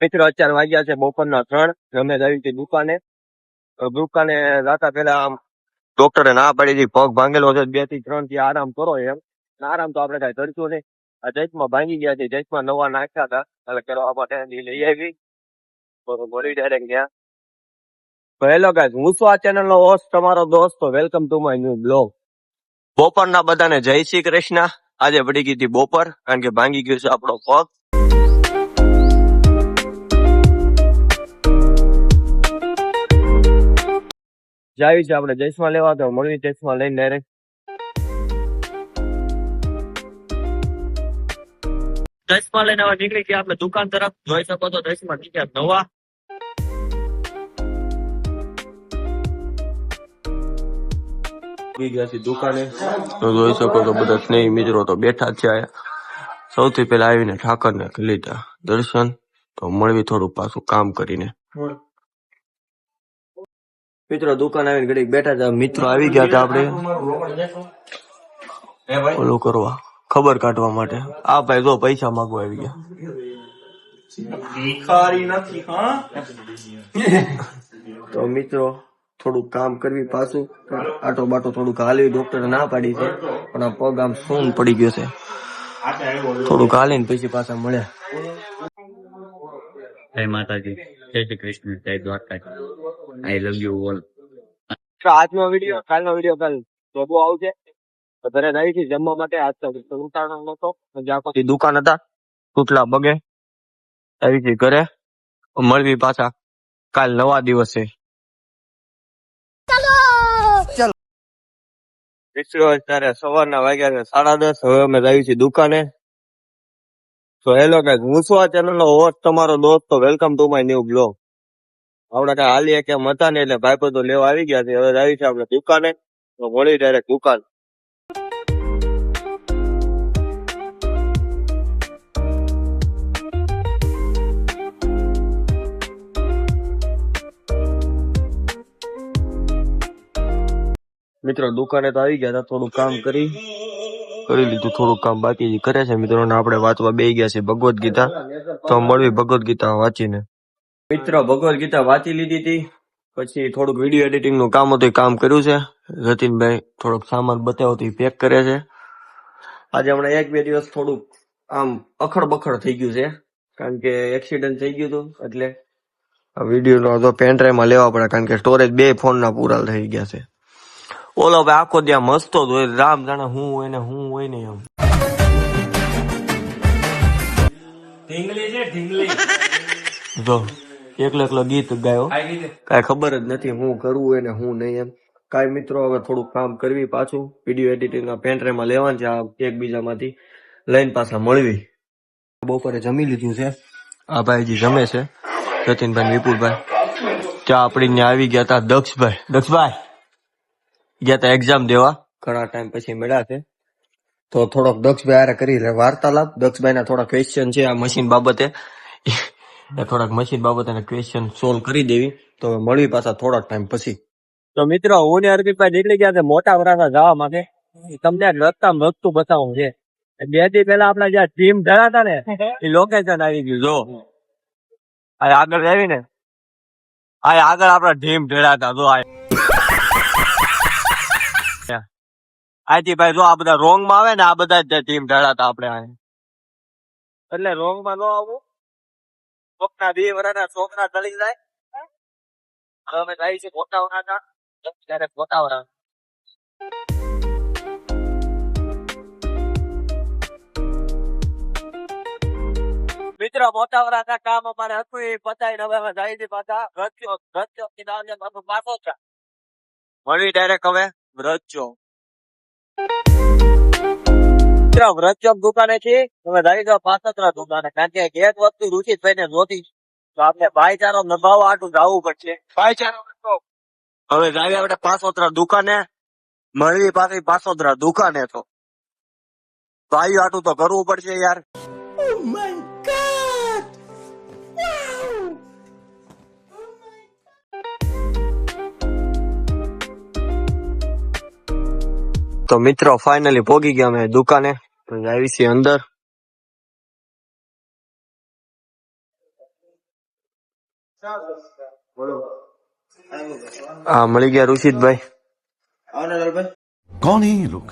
મિત્રો અત્યારે વાગ્યા છે બપોરના 3. રમેશ આવી હતી દુકાને જતા પેલા આમ ડોક્ટરે ના પાડી હતી, પગ ભાંગેલો છે, 2 થી 3 થી આરામ કરો એમ. આરામ તો આપણે કઈ કરશું નહીં. આ જૈતમાં ભાંગી ગયા છે, જૈતમાં નવા નાખ્યા હતા એટલે કરવા માટે લઈ આવી બોડી ડાયરેક્ટ ત્યાં. તો હેલો ગાઈસ, હું છું આ ચેનલ નો હોસ્ટ તમારો દોસ્ત. તો welcome to my new blog. બપોરના બધાને જય શ્રી કૃષ્ણ. આજે પડી ગઈ હતી બપોર કારણ કે ભાંગી ગયો છે આપણો પગ. જાવી છે આપણે ચશ્મા લેવા, તો મળવી ચશ્મા લઈને ડાયરેક્ટ ચશ્મા લઈને હવે નીકળી ગયા આપણે દુકાન તરફ. જોઈ શકો તો ચશ્મા નીકળ્યા નવા. ગયા છે દુકાને તો જોઈ શકો તો બધા સ્નેહી મિત્રો તો બેઠા છે. સૌથી પહેલા આવીને ઠાકરને લીધા દર્શન. તો મળવી થોડું પાછું કામ કરીને મિત્રો દુકાન આવીને ઘડીક બેઠા હતા. મિત્રો આવી ગયા હતા આપણે ઓલું કરવા, ખબર કાઢવા માટે. આ ભાઈ જો પૈસા માંગવા આવી ગયા. તો મિત્રો થોડુંક કામ કરવી પાછું, આટો બાટો થોડુંક હાલી. ડોક્ટરે ના પાડી છે પણ આ પગ આમ સૂન પડી ગયો છે. થોડુંક હાલીને પછી પાછા મળ્યા. જય માતાજી, જય શ્રી કૃષ્ણ, જય દ્વારકા. આઈ લવ યુ ઓલ. આજનો વિડીયો કાલનો વિડીયો કાલ બહુ આવશે. ઘરે આવી છે જમવા માટે. આજ તો ઉતારવાનો નતો, આખી દુકાન હતા તૂટલા બગે. આવી છે ઘરે. મળવી પાછા કાલ નવા દિવસે. અત્યારે સવારના વાગ્યા છે 10:30. હવે અમે આવી છીએ દુકાને. તો હેલો ગાઈસ, હું છું આ ચેનલ નો હોસ્ટ તમારો દોસ્ત. તો welcome to my new blog. આપણે કઈ હાલીએ કેમ હતા ને એટલે ભાઈ બધો લેવા આવી ગયા છે. હવે આવી છે આપણે દુકાને. તો મળી ડાયરેક્ટ દુકાન. મિત્રો દુકાને તો આવી ગયા હતા. થોડું કામ કરી લીધું, થોડું કામ બાકી કરે છે મિત્રો. આપણે વાંચવા બેસી ગયા છે ભગવદ ગીતા. તો મળવી ભગવદ ગીતા વાંચીને. મિત્રો ભગવદ ગીતા વાંચી લીધી હતી. પછી થોડુંક વિડીયો એડિટિંગ નું કામ હતું, કામ કર્યું છે. જતીનભાઈ થોડોક સામાન બતાવ્યો તો પેક કરે છે. આજે હમણાં 1-2 દિવસ થોડુંક આમ અખડ બખડ થઈ ગયું છે કારણ કે એક્સિડન્ટ થઈ ગયું હતું. એટલે વિડીયો નો પેનડ્રાઈવ માં લેવા પડે કારણ કે સ્ટોરેજ 2 ફોન ના પૂરા થઈ ગયા છે. ઓલો ભાઈ આખો ત્યાં મસ્તો જ હોય, રામ જાણે હું હોય ને હું હોય ને એમ. જો એકલો ગીત ગાયો, કઈ ખબર જ નથી હું કરવું હોય ને હું નહીં એમ. કાંઈ મિત્રો હવે થોડુંક કામ કરવી પાછું. વિડીયો એડિટિંગ ના પેનડ્રાઈવ માં લેવાનું છે. આ એકબીજામાંથી લઈને પાછા મળવી. બપોરે જમી લીધું છે. આ ભાઈજી જમે છે, જતીનભાઈ વિપુલભાઈ. ત્યાં આપડી આવી ગયા હતા દક્ષભાઈ ગયા હતા એક્ઝામ દેવા. ઘણા ટાઈમ પછી મળ્યા છે. તો થોડોક દક્ષભાઈ હારે કરી વાર્તાલાપ. દક્ષભાઈ ના થોડા ક્વેશ્ચન છે આ મશીન બાબતે. થોડાક મશીન બાબતે ક્વેશ્ચન સોલ્વ કરી દેવી. તો મળવી પાછા થોડાક ટાઈમ પછી. તો મિત્રો હું ને અર્પિતભાઈ નીકળી ગયા છે મોટા વરાછા જવા માટે. તમને રસ્તા વસ્તુ બતાવું છે. 2 દી પહેલા આપડા જ્યાં ટીમ ધરા હતા ને એ લોકેશન આવી ગયું. જો આ આગળ આવી ને, આ આગળ આપડા ટીમ ધરા હતા. જો આથી ભાઈ જો આ બધા રોંગ માં આવે ને, આ બધા જ ટીમ ધરાતા આપણે એટલે રોંગ માં ન આવું. કોકના 2 વર્ષના છોકરા ચડી જાય. અમે જાય છે મોટા વરાછા, ત્યારે મોટા વરાછા. મિત્રો મોટા વરાછા કામ અમારે હતું એ પતાવીને હવે અમે જાય છે પાછા રચ્યો પાછો છે મળી ડાયરેક્ટ હવે રચ્યો. વ્રતચોક દુકાને છે. તમે જાય તો પાસતરા દુકાને, કારણ કે એક વસ્તુ રુચિતભાઈ ને જોતી તો આપણે ભાઈચારો નભાવવા આટલું જવું પડશે. ભાઈચારો હવે જાય આપણે પાસોતરા દુકાને. મળવી પાછી પાસોતરા દુકાને. તો ભાઈ આટલું તો કરવું પડશે યાર. તો મિત્રો ફાઇનલી પોગી ગયા અમે દુકાને. તો આવી છીએ અંદર. હા મળી ગયા ઋષિતભાઈ. कौन है ये लोग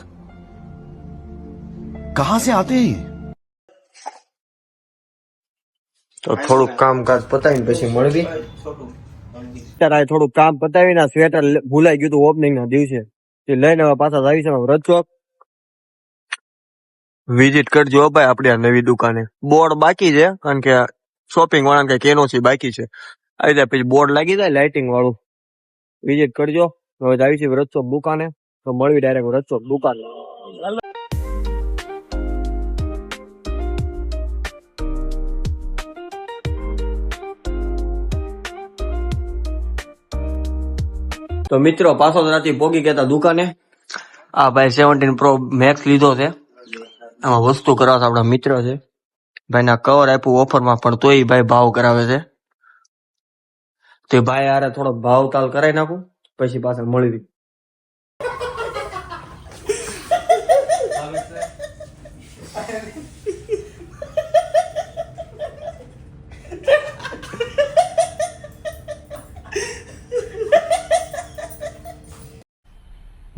कहां से आते हैं ये? તો થોડુંક કામકાજ પતાવીને પછી મળવી. અત્યારે થોડુંક કામ પતાવીને સ્વેટર ભૂલાઈ ગયું હતું ઓપનિંગ ના દિવસે તે લઈને હવે પાછા આવી છે રચોક. વિઝિટ કરજો ભાઈ આપડી આ નવી દુકાને. બોર્ડ બાકી છે કારણ કે શોપિંગ વાળા કઈ એનઓસી બાકી છે. આવી જાય પછી બોર્ડ લાગી જાય લાઇટિંગ વાળું. વિઝિટ કરજો. હવે આવી છે રચોક દુકાને તો મળવી ડાયરેક્ટ રચોક દુકાન. તો મિત્રો પાછો રાતે પોગી ગયા હતા દુકાને. આ ભાઈ 17 Pro Max લીધો છે. આમાં વસ્તુ કરાવતા આપણા મિત્ર છે ભાઈ ના કવર આપ્યું ઓફરમાં પણ તોય ભાઈ ભાવ કરાવે છે. તે ભાઈ આરે થોડો ભાવ તાલ કરાવી નાખું પછી પાછા મળવી.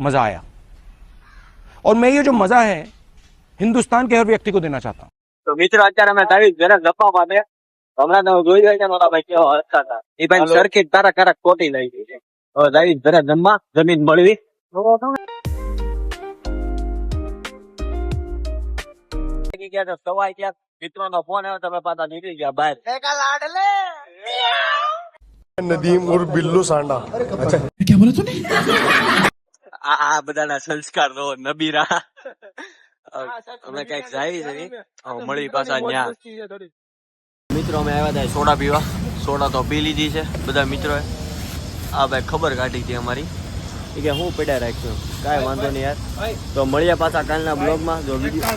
मजा आया और मैं ये जो मजा है हिंदुस्तान के हर व्यक्ति को देना चाहता हूँ. તો મિત્રો અત્યારે અમે દાવી ઘરે ગપ્પા મારે હમણાં તમે જોઈ રહ્યા છો ભાઈ કેવા હસતા હતા. એ ભાઈ સરખી તારા કારક ખોટી લઈ ગઈ છે. હવે દાવી ઘરે જમવા જમીન મળવી. સવાય ક્યાંક મિત્રો નો ફોન આવ્યો તમે પાછા નીકળી ગયા બહાર. नदीम और बिल्लू सांडा. આ બધાના સંસ્કાર નો નબીરા. અમે કઈક જાય છે મળી પાછા ન્યા. મિત્રો અમે આવ્યા હતા સોડા પીવા. સોડા તો પી લીધી છે બધા મિત્રોએ. આ ભાઈ ખબર કાઢી હતી અમારી કે હું પડ્યા રાખ્યું. કાંઈ વાંધો નહીં યાર. તો મળ્યા પાછા કાલના બ્લોગમાં. જો વિડીયો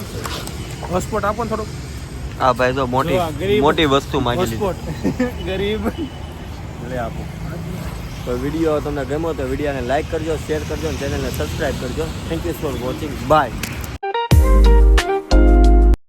હોટસ્પોટ આપો થોડું. આ ભાઈ તો મોટી વસ્તુ માંગી લીધી. ગરીબ લે આપો. તો વિડીયો તમને ગમ્યો તો વિડીયોને લાઈક કરજો, શેર કરજો અને ચેનલને સબસ્ક્રાઇબ કરજો. Thank you for watching. By.